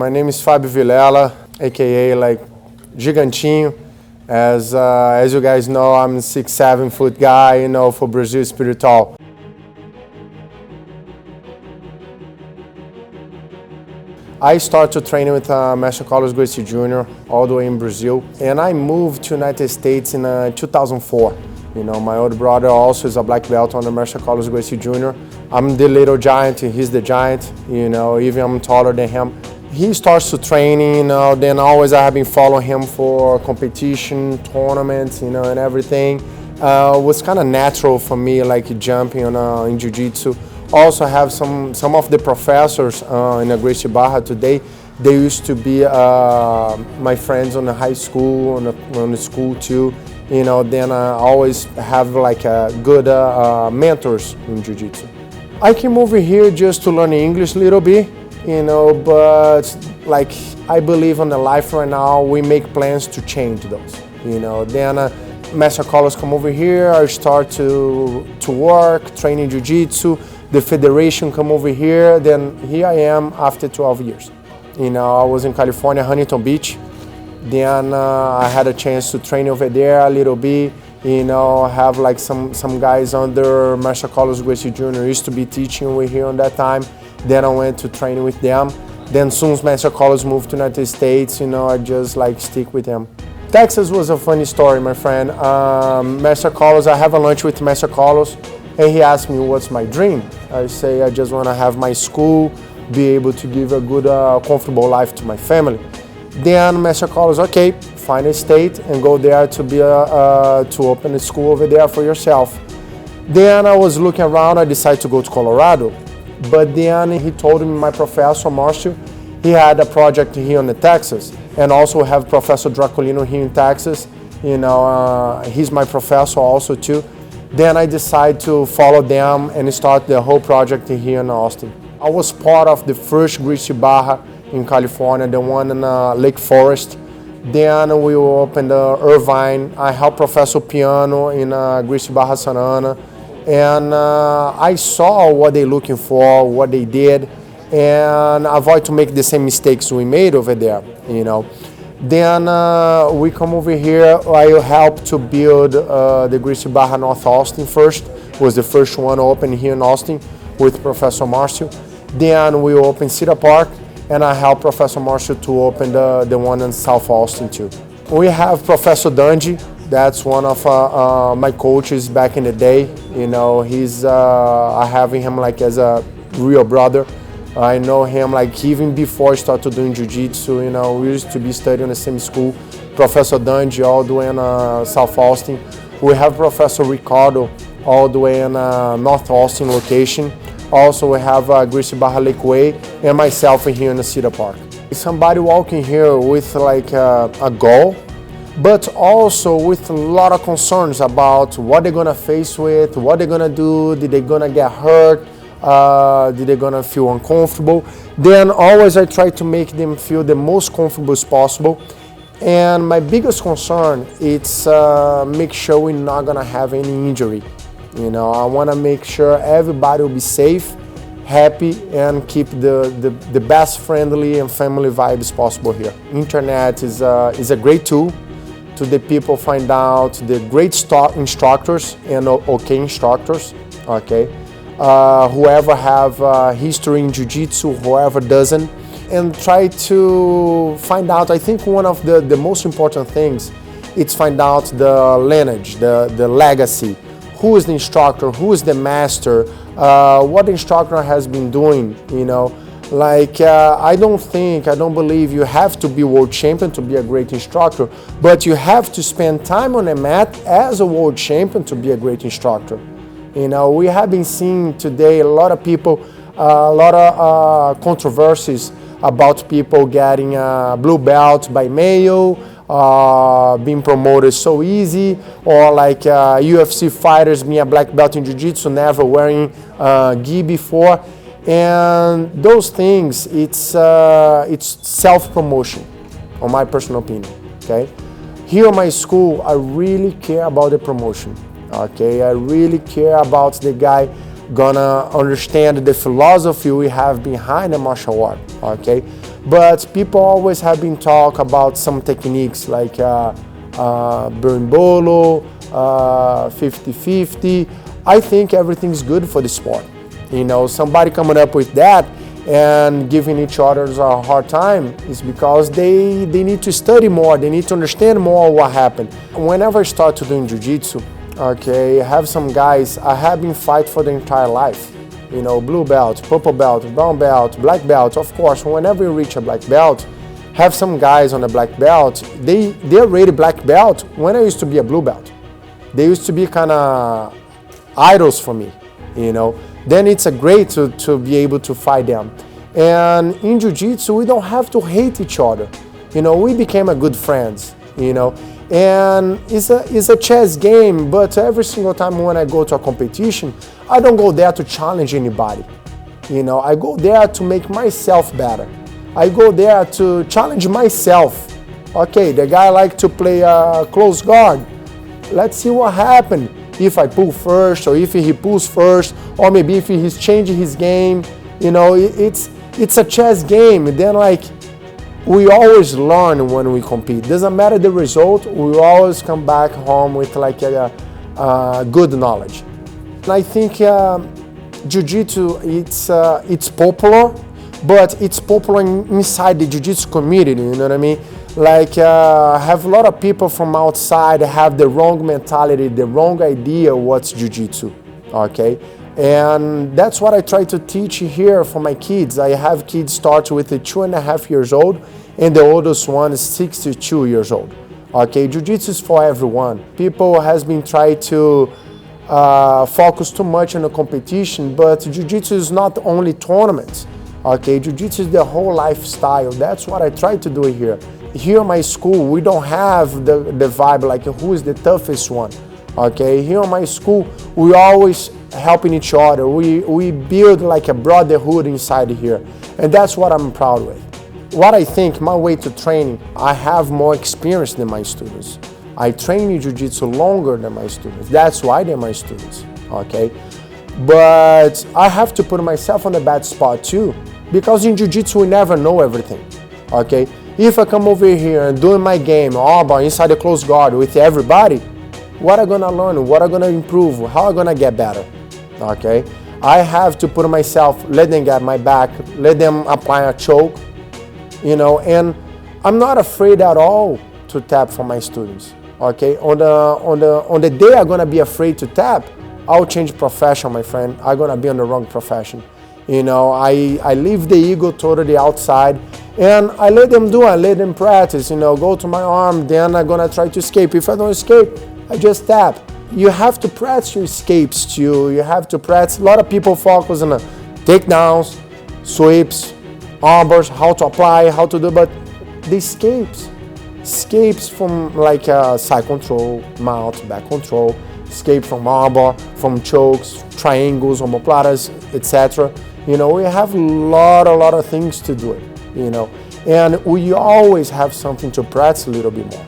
My name is Fabio Villela, aka like Gigantinho. As you guys know, I'm a 6'7" foot guy, for Brazil, it's pretty tall. I started training with Master Carlos Gracie Jr. all the way in Brazil, and I moved to United States in 2004. My older brother also is a black belt on the Master Carlos Gracie Jr. I'm the little giant, he's the giant, even I'm taller than him. He starts to training, then always I have been following him for competition, tournaments, and everything. It was kind of natural for me, like jumping in Jiu-jitsu. Also have some of the professors in Gracie Barra today. They used to be my friends on the high school, on the school too. Then I always have like good mentors in Jiu-jitsu. I came over here just to learn English a little bit, but like I believe in the life right now, we make plans to change those. Then Master Carlos come over here, I start to work, training Jiu-jitsu. The federation come over here, then here I am after 12 years. I was in California, Huntington Beach. Then I had a chance to train over there a little bit. Have like some guys under Master Carlos Gracie Jr. used to be teaching over here on that time. Then I went to training with them. Then soon as Master Carlos moved to the United States, I just like stick with him. Texas was a funny story, my friend. Master Carlos, I have a lunch with Master Carlos, and he asked me what's my dream. I say I just want to have my school, be able to give a good, comfortable life to my family. Then Master Carlos, okay, find a state and go there to open a school over there for yourself. Then I was looking around, I decided to go to Colorado. But then he told me, my professor, Marcio, he had a project here in Texas, and also have Professor Draculino here in Texas. He's my professor also too. Then I decided to follow them and start the whole project here in Austin. I was part of the first Gracie Barra in California, the one in Lake Forest. Then we opened Irvine. I helped Professor Piano in Gracie Barra Santa Ana. And I saw what they're looking for, what they did, and avoid to make the same mistakes we made over there, Then we come over here, I helped to build the Gracie Barra North Austin first. It was the first one open here in Austin with Professor Marcio. Then we opened Cedar Park, and I helped Professor Marcio to open the one in South Austin too. We have Professor Dungy. That's one of my coaches back in the day. I have him like as a real brother. I know him like even before I started doing Jiu-Jitsu. We used to be studying in the same school. Professor Dungy all the way in South Austin. We have Professor Ricardo all the way in North Austin location. Also we have Gracie Barra Lakeway and myself here in the Cedar Park. Somebody walking here with like a goal, but also with a lot of concerns about what they're gonna face with, what they're gonna do, did they gonna get hurt, did they gonna feel uncomfortable. Then always I try to make them feel the most comfortable as possible. And my biggest concern is make sure we're not gonna have any injury. I wanna make sure everybody will be safe, happy, and keep the best friendly and family vibes possible here. Internet is a great tool to the people find out the great instructors and okay instructors, okay? Whoever have history in Jiu-Jitsu, whoever doesn't, and try to find out, I think one of the most important things, is find out the lineage, the legacy. Who is the instructor, who is the master, what the instructor has been doing, I don't believe you have to be world champion to be a great instructor, but you have to spend time on a mat as a world champion to be a great instructor. We have been seeing today a lot of people, a lot of controversies about people getting a blue belt by mail, being promoted so easy, or like UFC fighters being a black belt in Jiu-Jitsu, never wearing gi before. And those things, it's self-promotion, on my personal opinion, okay? Here at my school, I really care about the promotion, okay? I really care about the guy gonna understand the philosophy we have behind the martial art, okay? But people always have been talk about some techniques like berimbolo, 50-50. I think everything's good for the sport. You know, somebody coming up with that and giving each other a hard time is because they need to study more, they need to understand more what happened. Whenever I start to doing jiu-jitsu, okay, I have some guys, I have been fighting for the entire life. You know, blue belt, purple belt, brown belt, black belt. Of course, whenever you reach a black belt, have some guys on a black belt, they're already black belt when I used to be a blue belt. They used to be kind of idols for me, you know. Then it's a great to be able to fight them. And in jiu-jitsu, we don't have to hate each other. You know, we became a good friends, you know. And it's a chess game, but every single time when I go to a competition, I don't go there to challenge anybody. You know, I go there to make myself better. I go there to challenge myself. Okay, the guy like to play close guard. Let's see what happened. If I pull first, or if he pulls first, or maybe if he's changing his game. You know, it's a chess game. And then like, we always learn when we compete. Doesn't matter the result, we always come back home with like a good knowledge. And I think jiu-jitsu, it's popular, but it's popular inside the jiu-jitsu community, you know what I mean? Like, have a lot of people from outside have the wrong mentality, the wrong idea what's jiu-jitsu, okay? And that's what I try to teach here for my kids. I have kids start with 2.5 years old, and the oldest one is 62 years old. Okay, jiu-jitsu is for everyone. People has been trying to focus too much on the competition, but jiu-jitsu is not only tournaments. Okay, jiu-jitsu is the whole lifestyle. That's what I try to do here. Here in my school, we don't have the vibe like who is the toughest one. Okay, here in my school, we always helping each other. We build like a brotherhood inside here, and that's what I'm proud with. What I think, my way to training, I have more experience than my students. I train in jiu-jitsu longer than my students. That's why they're my students, okay? But I have to put myself on a bad spot too, because in jiu-jitsu we never know everything, okay? If I come over here and doing my game, but inside the close guard with everybody, what am I gonna learn? What am I gonna improve? How am I gonna get better? Okay? I have to put myself, let them get my back, let them apply a choke, you know, and I'm not afraid at all to tap for my students. Okay? On the day I'm gonna be afraid to tap, I'll change profession, my friend. I'm gonna be on the wrong profession. You know, I leave the ego totally outside, and I let them do, I let them practice, you know, go to my arm, then I'm gonna try to escape. If I don't escape, I just tap. You have to practice your escapes too. You have to practice. A lot of people focus on takedowns, sweeps, armbars, how to apply, how to do, but the escapes from like side control, mount, back control, escape from armbar, from chokes, triangles, omoplatas, etc. You know, we have a lot of things to do it, you know, and we always have something to practice a little bit more.